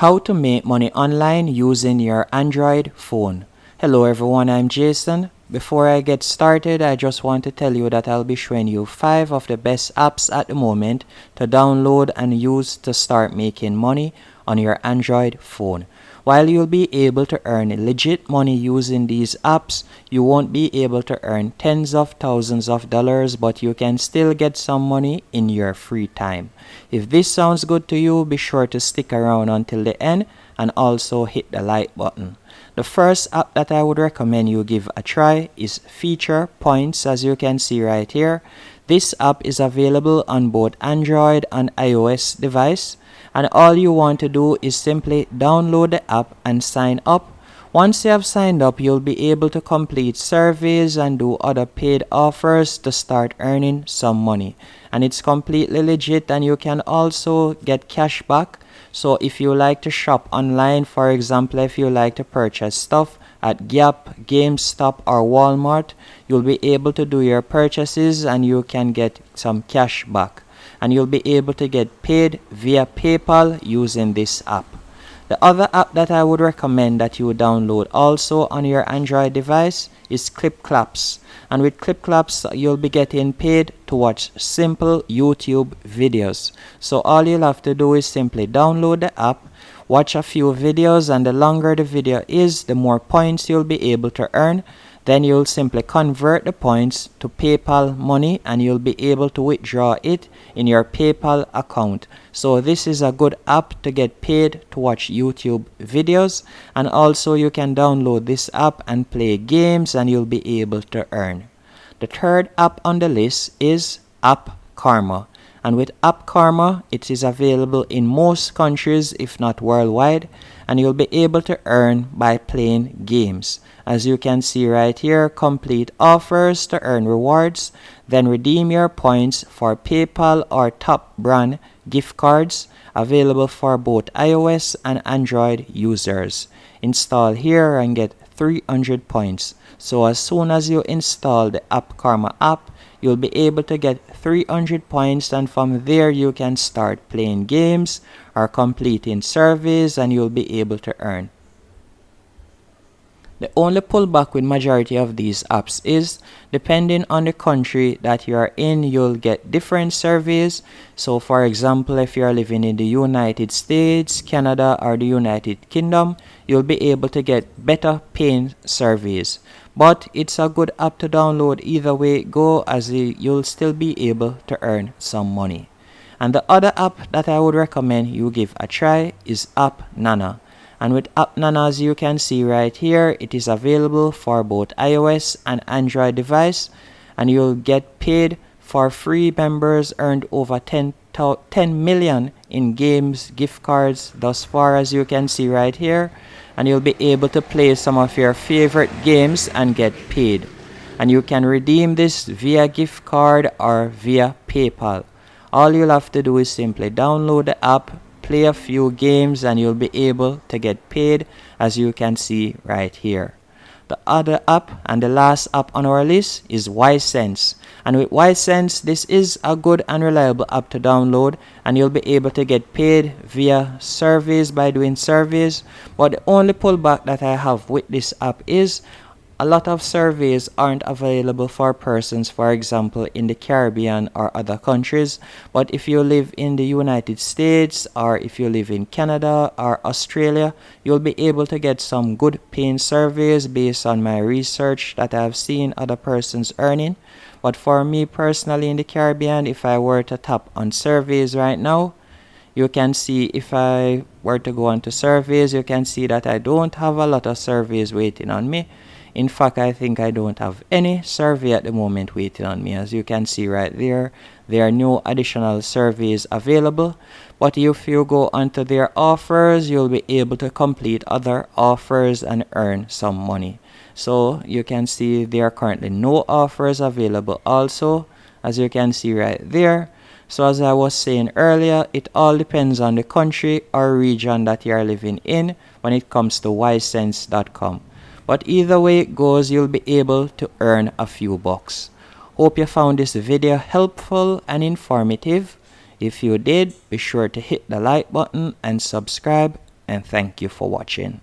How to make money online using your Android phone. Hello everyone, I'm Jason. Before I get started, I just want to tell you that I'll be showing you 5 of the best apps at the moment to download and use to start making money on your Android phone. While you'll be able to earn legit money using these apps, you won't be able to earn tens of thousands of dollars, but you can still get some money in your free time. If this sounds good to you, be sure to stick around until the end and also hit the like button. The first app that I would recommend you give a try is Feature Points, as you can see right here. This app is available on both Android and iOS device, and all you want to do is simply download the app and sign up. Once you have signed up, you'll be able to complete surveys and do other paid offers to start earning some money. And it's completely legit, and you can also get cash back. So if you like to shop online, for example, if you like to purchase stuff at Gap, GameStop or Walmart, you'll be able to do your purchases and you can get some cash back. And you'll be able to get paid via PayPal using this app. The other app that I would recommend that you download also on your Android device is ClipClaps. And with ClipClaps, you'll be getting paid to watch simple YouTube videos. So all you'll have to do is simply download the app, watch a few videos, and the longer the video is, the more points you'll be able to earn. Then you'll simply convert the points to PayPal money and you'll be able to withdraw it in your PayPal account. So this is a good app to get paid to watch YouTube videos, and also you can download this app and play games and you'll be able to earn. The third app on the list is UpKarma. And with UpKarma, it is available in most countries, if not worldwide, and you'll be able to earn by playing games. As you can see right here, complete offers to earn rewards, then redeem your points for PayPal or top brand gift cards available for both iOS and Android users. Install here and get 300 points. So as soon as you install the UpKarma app, you'll be able to get 300 points, and from there you can start playing games or completing surveys and you'll be able to earn. The only pullback with majority of these apps is, depending on the country that you are in, you'll get different surveys. So for example, if you are living in the United States, Canada or the United Kingdom, you'll be able to get better paying surveys. But it's a good app to download either way it go, as you'll still be able to earn some money. And the other app that I would recommend you give a try is UpNana. And with UpNana, as you can see right here, it is available for both iOS and Android device, and you'll get paid for free. Members earned over 10 million in games gift cards thus far, as you can see right here, and you'll be able to play some of your favorite games and get paid. And you can redeem this via gift card or via PayPal. All you'll have to do is simply download the app, play a few games, and you'll be able to get paid, as you can see right here. The other app and the last app on our list is Ysense. And with Ysense, this is a good and reliable app to download, and you'll be able to get paid via surveys by doing surveys. But the only pullback that I have with this app is a lot of surveys aren't available for persons, for example, in the Caribbean or other countries. But if you live in the United States, or if you live in Canada or Australia, you'll be able to get some good paying surveys based on my research that I've seen other persons earning. But for me personally in the Caribbean, if I were to tap on surveys right now, you can see, if I were to go on to surveys, you can see that I don't have a lot of surveys waiting on me. In fact, I think I don't have any survey at the moment waiting on me. As you can see right there, there are no additional surveys available. But if you go onto their offers, you'll be able to complete other offers and earn some money. So you can see there are currently no offers available also, as you can see right there. So as I was saying earlier, it all depends on the country or region that you are living in when it comes to Ysense.com. But either way it goes, you'll be able to earn a few bucks. Hope you found this video helpful and informative. If you did, be sure to hit the like button and subscribe. and thank you for watching.